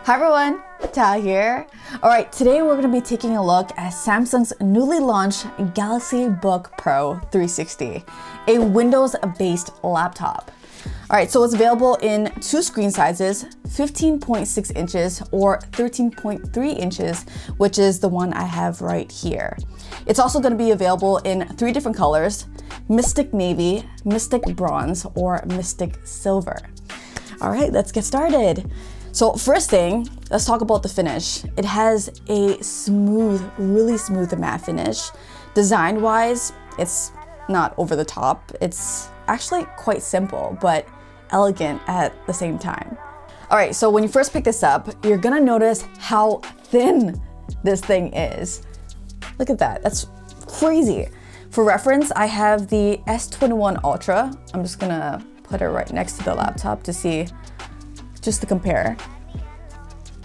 Hi everyone, Thao here. Alright, today we're going to be taking a look at Samsung's newly launched Galaxy Book Pro 360, a Windows-based laptop. Alright, so it's available in two screen sizes, 15.6 inches or 13.3 inches, which is the one I have right here. It's also going to be available in three different colors: Mystic Navy, Mystic Bronze, or Mystic Silver. Alright, let's get started. So first thing, let's talk about the finish. It has a smooth, really smooth matte finish. Design-wise, it's not over the top. It's actually quite simple, but elegant at the same time. All right, so when you first pick this up, you're gonna notice how thin this thing is. Look at that, that's crazy. For reference, I have the S21 Ultra. I'm just gonna put it right next to the laptop to see, just to compare.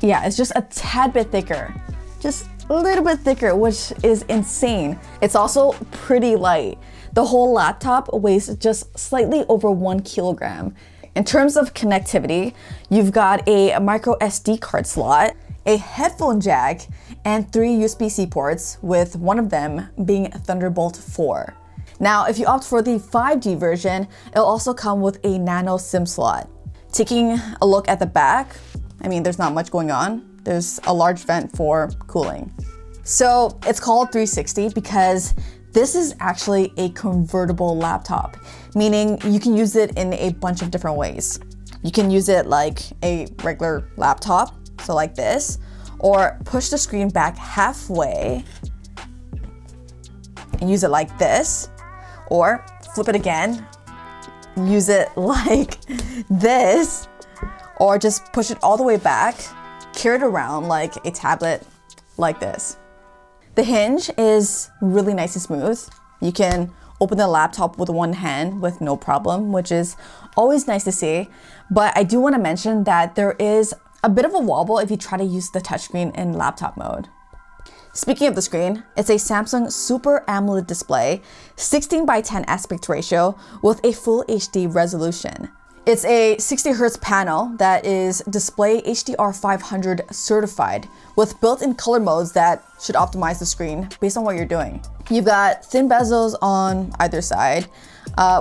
Yeah, it's just a tad bit thicker, just a little bit thicker, which is insane. It's also pretty light. The whole laptop weighs just slightly over 1 kilogram. In terms of connectivity, you've got a micro SD card slot, a headphone jack, and 3 USB-C ports, with one of them being Thunderbolt 4. Now, if you opt for the 5G version, it'll also come with a nano SIM slot. Taking a look at the back, I mean, there's not much going on. There's a large vent for cooling. So it's called 360 because this is actually a convertible laptop, meaning you can use it in a bunch of different ways. You can use it like a regular laptop, so like this, or push the screen back halfway and use it like this, or flip it again, use it like this, or just push it all the way back, carry it around like a tablet like this. The hinge is really nice and smooth. You can open the laptop with one hand with no problem, which is always nice to see. But I do want to mention that there is a bit of a wobble if you try to use the touchscreen in laptop mode. Speaking of the screen, it's a Samsung Super AMOLED display, 16:10 aspect ratio with a full HD resolution. It's a 60Hz panel that is Display HDR 500 certified with built-in color modes that should optimize the screen based on what you're doing. You've got thin bezels on either side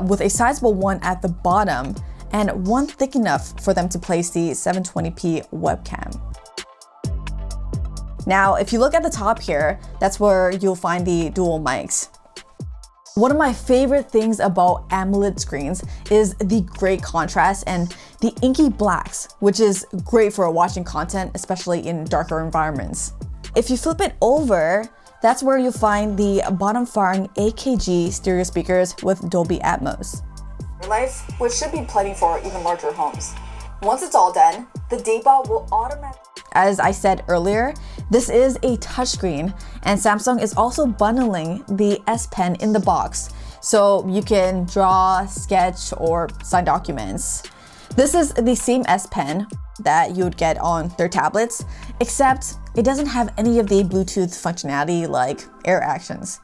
with a sizable one at the bottom and one thick enough for them to place the 720p webcam. Now, if you look at the top here, that's where you'll find the dual mics. One of my favorite things about AMOLED screens is the great contrast and the inky blacks, which is great for watching content, especially in darker environments. If you flip it over, that's where you'll find the bottom-firing AKG stereo speakers with Dolby Atmos. Life, which should be plenty for even larger homes. Once it's all done, the data will automatically... As I said earlier, this is a touchscreen, and Samsung is also bundling the S Pen in the box, so you can draw, sketch, or sign documents. This is the same S Pen that you would get on their tablets, except it doesn't have any of the Bluetooth functionality like Air Actions.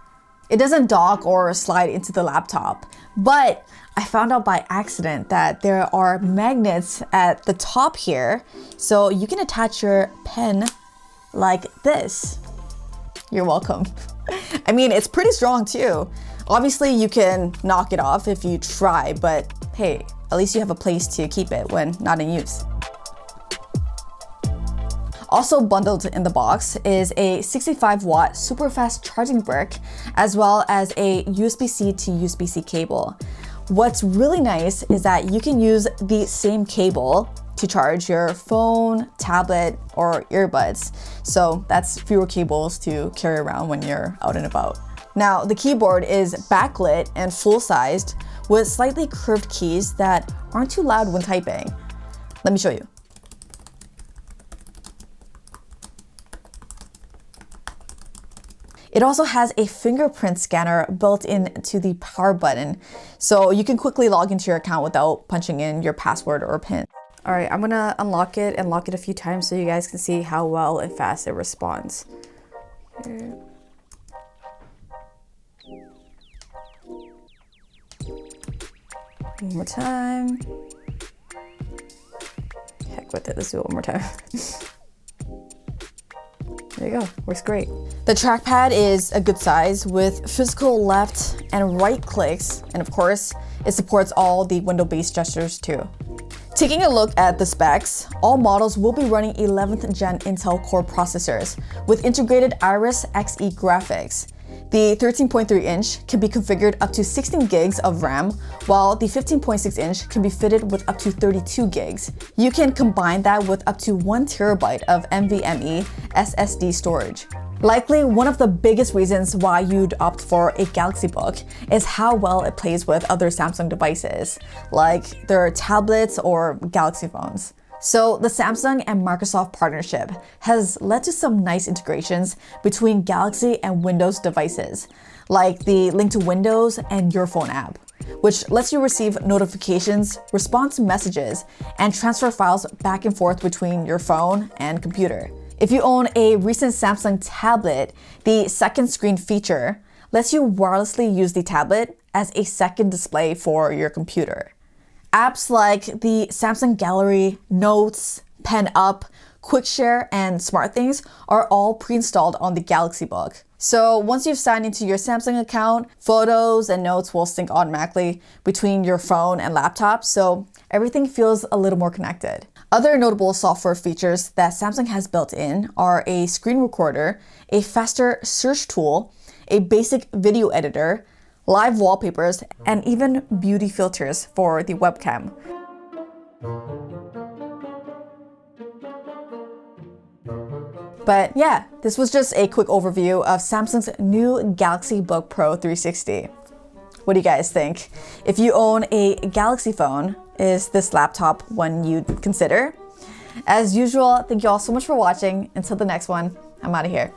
It doesn't dock or slide into the laptop, but I found out by accident that there are magnets at the top here, so you can attach your pen like this. You're welcome. I mean, it's pretty strong too. Obviously, you can knock it off if you try, but hey, at least you have a place to keep it when not in use. Also bundled in the box is a 65-watt super fast charging brick, as well as a USB-C to USB-C cable. What's really nice is that you can use the same cable to charge your phone, tablet, or earbuds. So that's fewer cables to carry around when you're out and about. Now, the keyboard is backlit and full-sized with slightly curved keys that aren't too loud when typing. Let me show you. It also has a fingerprint scanner built into the power button, so you can quickly log into your account without punching in your password or PIN. All right, I'm gonna unlock it and lock it a few times so you guys can see how well and fast it responds. Here. One more time. Heck with it, let's do it one more time. There you go, works great. The trackpad is a good size with physical left and right clicks, and of course, it supports all the window-based gestures too. Taking a look at the specs, all models will be running 11th gen Intel Core processors with integrated Iris Xe graphics. The 13.3 inch can be configured up to 16 gigs of RAM, while the 15.6 inch can be fitted with up to 32 gigs. You can combine that with up to 1 terabyte of NVMe SSD storage. Likely one of the biggest reasons why you'd opt for a Galaxy Book is how well it plays with other Samsung devices, like their tablets or Galaxy phones. So the Samsung and Microsoft partnership has led to some nice integrations between Galaxy and Windows devices, like the Link to Windows and Your Phone app, which lets you receive notifications, respond to messages, and transfer files back and forth between your phone and computer. If you own a recent Samsung tablet, the second screen feature lets you wirelessly use the tablet as a second display for your computer. Apps like the Samsung Gallery, Notes, Pen Up, Quick Share, and SmartThings are all pre-installed on the Galaxy Book. So once you've signed into your Samsung account, photos and notes will sync automatically between your phone and laptop, so everything feels a little more connected. Other notable software features that Samsung has built in are a screen recorder, a faster search tool, a basic video editor, live wallpapers, and even beauty filters for the webcam. But yeah, this was just a quick overview of Samsung's new Galaxy Book Pro 360. What do you guys think? If you own a Galaxy phone, is this laptop one you'd consider? As usual, thank you all so much for watching. Until the next one, I'm out of here.